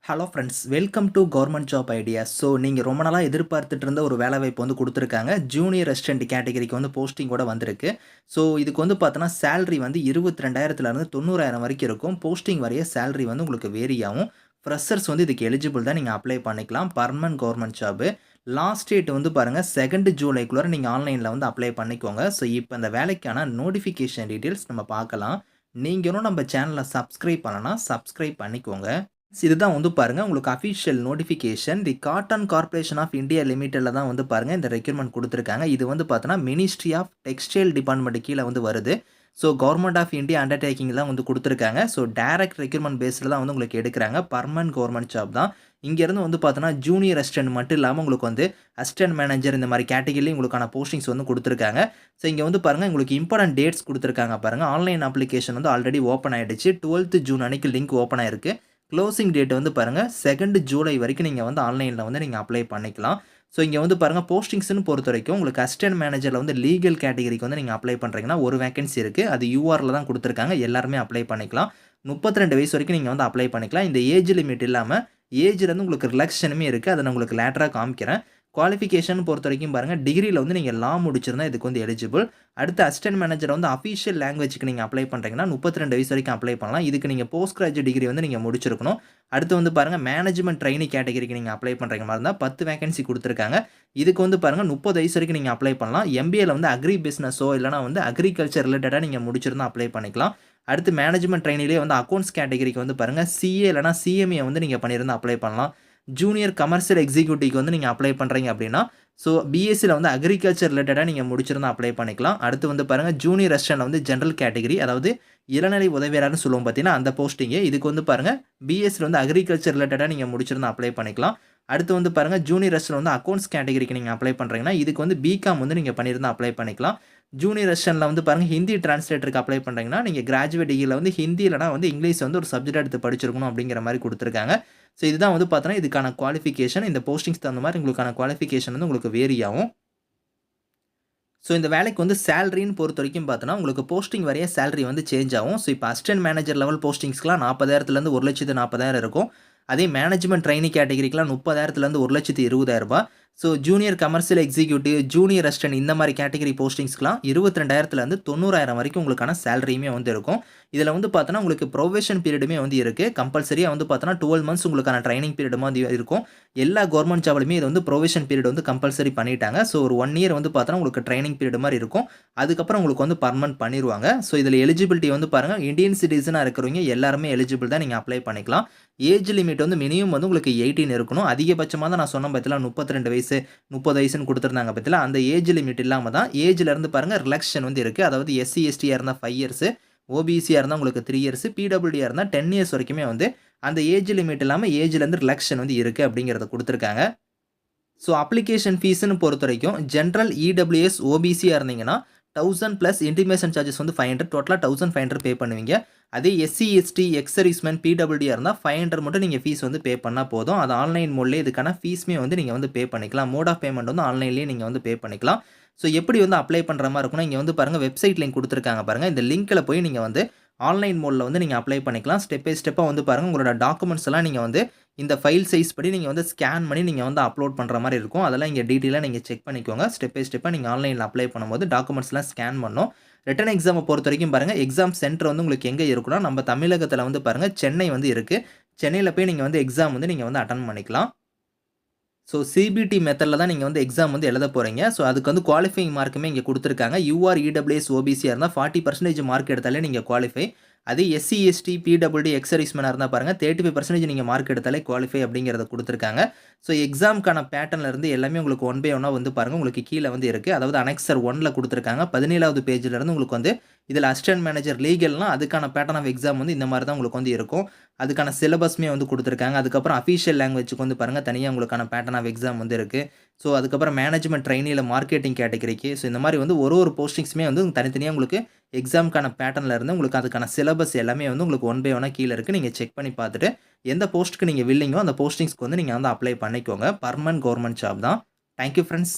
Hello friends, welcome to government job ideas. So நீங்கள் ரொம்ப நாளாக எதிர்பார்த்துட்டு இருந்த ஒரு வேலைவாய்ப்பு வந்து கொடுத்துருக்காங்க. ஜூனியர் ரெசிடென்ட் கேட்டகரிக்கு வந்து போஸ்டிங் கூட வந்திருக்கு. ஸோ இதுக்கு வந்து பார்த்தோன்னா சேலரி வந்து 22,000லேருந்து 90,000 வரைக்கும் இருக்கும். போஸ்டிங் வரைய சேலரி வந்து உங்களுக்கு வேரி ஆகும். ஃப்ரெஷர்ஸ் வந்து இதுக்கு எலிஜிபிள் தான், நீங்கள் அப்ளை பண்ணிக்கலாம். Permanent government job. Last date வந்து பாருங்கள் 2 ஜூலைக்குள்ளே நீங்கள் ஆன்லைனில் வந்து அப்ளை பண்ணிக்கோங்க. ஸோ இப்போ இந்த வேலைக்கான நோட்டிஃபிகேஷன் டீட்டெயில்ஸ் நம்ம பார்க்கலாம். நீங்களும் நம்ம சேனலை சப்ஸ்கிரைப் பண்ணலன்னா சப்ஸ்கிரைப் பண்ணிக்கோங்க. இதுதான் வந்து பாருங்க உங்களுக்கு official notification. The cotton corporation of India லிமிடெட்ல தான் வந்து பாருங்க இந்த ரெக்ரூட்மெண்ட் கொடுத்துருக்காங்க. இது வந்து பார்த்தோன்னா மினிஸ்ட்ரி ஆஃப் டெக்ஸ்டைல் டிபார்ட்மெண்ட் கீழே வந்து வருது. So government of India undertaking தான் வந்து கொடுத்துருக்காங்க. ஸோ டைரக்ட் ரெக்ரூட்மெண்ட் பேஸில் தான் வந்து உங்களுக்கு எடுக்கிறாங்க. பர்மனன்ட் கவர்மெண்ட் ஜாப் தான். இங்கேருந்து வந்து பார்த்தோன்னா ஜூனியர் அசிஸ்டன்ட் மட்டும் இல்லாமல் உங்களுக்கு வந்து அசிஸ்டன்ட் மேனேஜர் இந்த மாதிரி கேட்டகிரிலையும் உங்களுக்கான போஸ்டிங்ஸ் வந்து கொடுத்துருக்காங்க. ஸோ இங்கே வந்து பாருங்கள் உங்களுக்கு இம்பார்ட்டன்ட் டேட்ஸ் கொடுத்துருக்காங்க பாருங்கள். ஆன்லைன் அப்ளிகேஷன் வந்து ஆல்ரெடி ஓப்பன் ஆகிடுச்சு. 12th ஜூன் அன்னைக்கு லிங்க் ஓப்பன் ஆயிருக்கு. க்ளோசிங் டேட் வந்து பாருங்கள் 2 ஜூலை வரைக்கும் நீங்கள் வந்து ஆன்லைனில் வந்து நீங்கள் அப்ளை பண்ணிக்கலாம். ஸோ இங்கே வந்து பாருங்கள் போஸ்டிங்ஸ்னு பொறுத்த வரைக்கும் உங்களுக்கு அசிஸ்டன்ட் மேனேஜரில் வந்து லீகல் கேட்டகரிக்கு வந்து நீங்கள் அப்ளை பண்ணுறீங்கன்னா ஒரு வேகன்சி இருக்குது. அது யூஆரில் தான் கொடுத்துருக்காங்க. எல்லாருமே அப்ளை பண்ணிக்கலாம். 32 வயசு வரைக்கும் நீங்கள் வந்து அப்ளை பண்ணிக்கலாம். இந்த ஏஜ் லிமிட் இல்லாமல் ஏஜ்லேருந்து உங்களுக்கு ரிலாக்ஷனுமே இருக்குது. அதை நான் உங்களுக்கு லேட்டராக காமிக்கிறேன். குவாலிஃபிகேஷன் பொறுத்த வரைக்கும் பாருங்கள் டிகிரியில் வந்து நீங்கள் லா முடிச்சிருந்தா இதுக்கு வந்து எலிஜிபிள். அடுத்து அசிஸ்டன்ட் மேனேஜர் வந்து அஃபிஷியல் லாங்குவேஜ்க்கு நீங்கள் அப்ளை பண்ணுறீங்கன்னா 32 வயசு வரைக்கும் அப்ளை பண்ணலாம். இதுக்கு நீங்கள் போஸ்ட் கிராஜுவேட் டிகிரி வந்து நீங்கள் முடிச்சிருக்கணும். அடுத்து வந்து பாருங்கள் மேனேஜ்மெண்ட் ட்ரெயினி கேட்டகரிக்கு நீங்கள் அப்ளை பண்ணுறீங்க மாதிரி இருந்தால் 10 வேகன்சி கொடுத்துருக்காங்க. இதுக்கு வந்து பாருங்கள் 30 வயசு வரைக்கும் நீங்கள் அப்ளை பண்ணலாம். எம்பிஏல வந்து அக்ரி பிஸ்னஸோ இல்லைனா வந்து அக்ரிகல்ச்சர் ரிலேட்டடாக நீங்கள் முடிச்சிருந்தா அப்ளை பண்ணிக்கலாம். அடுத்து மேனேஜ்மெண்ட் ட்ரெயினிலே வந்து அக்கௌண்ட்ஸ் கேட்டகரிக்கு வந்து பாருங்கள் சிஏ இல்லைனா சிஎம்ஏ வந்து நீங்கள் பண்ணியிருந்தால் அப்ளை பண்ணலாம். ஜூனியர் கமர்ஷியல் எக்ஸிக்யூட்டிவ்க்கு வந்து நீங்கள் அப்ளை பண்ணுறீங்க அப்படின்னா ஸோ பிஎஸ்சியில் வந்து அக்ரிகல்ச்சர் ரிலேட்டடாக நீங்கள் முடிச்சிருந்தா அப்ளை பண்ணிக்கலாம். அடுத்து வந்து பாருங்கள் ஜூனியர் ரெசிடென்ட் வந்து ஜென்ரல் கேட்டகரி, அதாவது இளநிலை உதவியாளர்னு சொல்லுவோம் பார்த்தீங்கன்னா அந்த போஸ்டிங்கு. இதுக்கு வந்து பாருங்கள் பிஎஸ்சியில் வந்து அக்ரிகல்ச்சர் ரிலேட்டடாக நீங்கள் முடிச்சிருந்தா அப்ளை பண்ணிக்கலாம். அடுத்து வந்து பாருங்கள் ஜூனியர் ரெசிடென்ட் வந்து அக்கௌண்ட்ஸ் கேட்டகரிக்கு நீங்கள் அப்ளை பண்ணுறீங்கன்னா இதுக்கு வந்து பிகாம் வந்து நீங்கள் பண்ணியிருந்தால் அப்ளை பண்ணிக்கலாம். ஜூனியர் ரெசிடென்ட்டில் வந்து பாருங்கள் ஹிந்தி டிரான்ஸ்லேட்டருக்கு அப்ளை பண்ணுறீங்கன்னா நீங்கள் கிராஜுவேட் டிகிரியில் வந்து ஹிந்தி இல்லைனா வந்து இங்கிலீஷ் வந்து ஒரு சப்ஜெக்ட் எடுத்து படிச்சிருக்கணும் அப்படிங்கிற மாதிரி கொடுத்துருக்காங்க. ஸோ இதுதான் வந்து பார்த்தோன்னா இதுக்கான குவாலிஃபிகேஷன். இந்த போஸ்டிங்ஸ் தகுந்த மாதிரி உங்களுக்கான குவாலிஃபிகேஷன் வந்து உங்களுக்கு வேரி ஆகும். ஸோ இந்த வேலைக்கு வந்து சேலரின்னு பொறுத்த வரைக்கும் பார்த்தோன்னா உங்களுக்கு போஸ்டிங் வரைய சேலரி வந்து சேஞ்ச் ஆகும். ஸோ இப்போ அசிஸ்டன்ட் மேனேஜர் லெவல் போஸ்டிங்ஸ்க்குலாம் 40,000லேருந்து 1,40,000 இருக்கும். அதே மேனேஜ்மெண்ட் ட்ரெயினி கேட்டகரிக்கெலாம் 30,000லேருந்து 1,20,000. So junior commercial executive, junior assistant இந்த மாதிரி கேட்டகரி போஸ்டிங்ஸ்க்குலாம் 22,000லேருந்து 90,000 வரைக்கும் உங்களுக்கான சேலரியுமே வந்து இருக்கும். இதில் வந்து பார்த்தோன்னா உங்களுக்கு ப்ரொபேஷன் பீரியடுமே வந்து இருக்குது. கம்பல்சரியாக வந்து பார்த்தோன்னா 12 மந்த்ஸ் உங்களுக்கான ட்ரைனிங் பீரியடுமா வந்து இருக்கும். எல்லா கவர்மெண்ட் ஜாப்லையுமே இது வந்து ப்ரொபேஷன் பீரியட் வந்து கம்பல்சரி பண்ணிட்டாங்க. ஸோ ஒரு 1 இயர் வந்து பார்த்தோன்னா உங்களுக்கு ட்ரைனிங் பீரியட் மாதிரி இருக்கும். அதுக்கப்புறம் உங்களுக்கு வந்து பர்மனன்ட் பண்ணிடுவாங்க. ஸோ இதில் எலிஜிபிலிட்டி வந்து பாருங்கள் இந்தியன் சிட்டிசனாக இருக்கிறவங்க எல்லாருமே எலிஜிபிள் தான், நீங்கள் அப்ளை பண்ணிக்கலாம். ஏஜ் லிமிட் வந்து மினிமம் வந்து உங்களுக்கு 18 இருக்கணும். அதிகபட்சமாக தான் நான் சொன்ன பார்த்தீங்களா 32 வயசு 30 வயசுன்னு கொடுத்துருந்தாங்க பார்த்தீங்களா, அந்த ஏஜ் லிமிட் இல்லாமல் தான் ஏஜ்லேருந்து பாருங்கள் ரிலாக்ஷன் வந்து இருக்குது. அதாவது எஸ்சி எஸ்டியாக இருந்தால் 5 இயர்ஸு, ஓபிசியாக இருந்தால் உங்களுக்கு 3 இயர்ஸு, பிடபிள்யூடியாக இருந்தால் 10 இயர்ஸ் வரைக்குமே வந்து அந்த ஏஜ் லிமிட் இல்லாமல் ஏஜ்லேருந்து ரிலாக்ஷன் வந்து இருக்குது அப்படிங்கிறத கொடுத்துருக்காங்க. ஸோ அப்ளிகேஷன் ஃபீஸ்ன்னு பொறுத்த வரைக்கும் ஜென்ரல் இடபிள்யூஎஸ் ஓபிசியாக இருந்தீங்கன்னா 1000 ப்ளஸ் இன்டிமேஷன் சார்ஜஸ் வந்து 500, டோட்டலாக 1500 பே பண்ணுவீங்க. அதே எஸ்சி எஸ்டி எக்ஸர்வீஸ்மேன் பிடபிள்யூடியாக இருந்தால் 500 மட்டும் நீங்கள் ஃபீஸ் வந்து பே பண்ணால் போதும். அது ஆன்லைன் மோட்லேயே இதுக்கான ஃபீஸுமே வந்து நீங்கள் வந்து பே பண்ணிக்கலாம். மோட் ஆஃப் பேமெண்ட் வந்து ஆன்லைன்லேயே நீங்கள் வந்து பே பண்ணிக்கலாம். ஸோ எப்படி வந்து அப்ளை பண்ணுற மாதிரி இருக்குன்னா இங்கே வந்து பாருங்கள் வெப்சைட் லிங்க் கொடுத்துருக்காங்க பாருங்கள். இந்த லிங்க்கில் போய் நீங்கள் வந்து ஆன்லைன் மோடில் வந்து நீங்கள் அப்ளை பண்ணிக்கலாம். ஸ்டெப் பை ஸ்டெப்பாக வந்து பாருங்கள் உங்களோட டாக்குமெண்ட்ஸ் எல்லாம் நீங்கள் வந்து இந்த ஃபைல் சைஸ் படி நீங்கள் வந்து ஸ்கேன் பண்ணி நீங்கள் வந்து அப்லோட் பண்ணுற மாதிரி இருக்கும். அதெல்லாம் இங்கே டீட்டெயிலாக நீங்கள் செக் பண்ணிக்கோங்க. ஸ்டெப் பை ஸ்டெப்பாக நீங்கள் ஆன்லைனில் அப்ளை பண்ணும்போது டாக்குமெண்ட்ஸ்லாம் ஸ்கேன் பண்ணணும். ரிட்டன் எக்ஸாமை பொறுத்த வரைக்கும் பாருங்கள் எக்ஸாம் சென்டர் வந்து உங்களுக்கு எங்கே இருக்குன்னா நம்ம தமிழகத்தில் வந்து பாருங்கள் சென்னை வந்து இருக்குது. சென்னையில் போய் நீங்கள் வந்து எக்ஸாம் வந்து நீங்கள் வந்து அட்டன் பண்ணிக்கலாம். ஸோ சிபிடி மெத்தடில் தான் நீங்கள் வந்து எக்ஸாம் வந்து எழுத போகிறீங்க. ஸோ அதுக்கு வந்து குவாலிஃபைங் மார்க்குமே இங்கே கொடுத்துருக்காங்க. யூஆர் இடபிள்யூஎஸ் ஓபிசியாக இருந்தால் 40% மார்க் எடுத்தாலே நீங்கள் குவாலிஃபை. அதே எஸ்சி எஸ்டி பிடபிள்யூடி எக்ஸர்வீஸ்மேனாக இருந்தால் பாருங்கள் 35% நீங்கள் மார்க் எடுத்தாலே குவாலிஃபை அப்படிங்கிறத கொடுத்துருக்காங்க. ஸோ எக்ஸாமுக்கான பேட்டர்ன்லேருந்து எல்லாமே உங்களுக்கு 1 பை 1 வந்து பாருங்கள் உங்களுக்கு கீழே வந்து இருக்குது. அதாவது அனெக்சர் 1ல் கொடுத்துருக்காங்க. 17வது பேஜிலேருந்து உங்களுக்கு வந்து இதில் அசிஸ்டன்ட் மேனேஜர் லீகல்னால் அதுக்கான பேட்டர்ன் ஆஃப் எக்ஸாம் வந்து இந்த மாதிரி தான் உங்களுக்கு வந்து இருக்கும். அதுக்கான சிலபஸ்மே வந்து கொடுத்துருக்காங்க. அதுக்கப்புறம் அஃபிஷியல் லாங்குவேஜுக்கு வந்து பாருங்கள் தனியாக உங்களுக்கான பேட்டர்ன் ஆஃப் எக்ஸாம் வந்து இருக்குது. ஸோ அதுக்கப்புறம் மேனேஜ்மெண்ட் ட்ரெயினியில் மார்க்கெட்டிங் கேட்டகரிக்கு ஸோ இந்த மாதிரி வந்து ஒரு போஸ்டிங்ஸுமே வந்து தனித்தனியாக உங்களுக்கு எக்ஸாமுக்கான பேட்டர்னில் இருந்து உங்களுக்கு அதுக்கான சிலபஸ் எல்லாமே வந்து உங்களுக்கு 1 பை 1 கீழே இருக்குது. நீங்கள் செக் பண்ணி பார்த்துட்டு எந்த போஸ்ட்டுக்கு நீங்கள் வில்லிங்கோ அந்த போஸ்டிங்ஸ்க்கு வந்து நீங்கள் வந்து அப்ளை பண்ணிக்கோங்க. பர்மனன்ட் கவர்மெண்ட் ஜாப் தான். Thank you friends.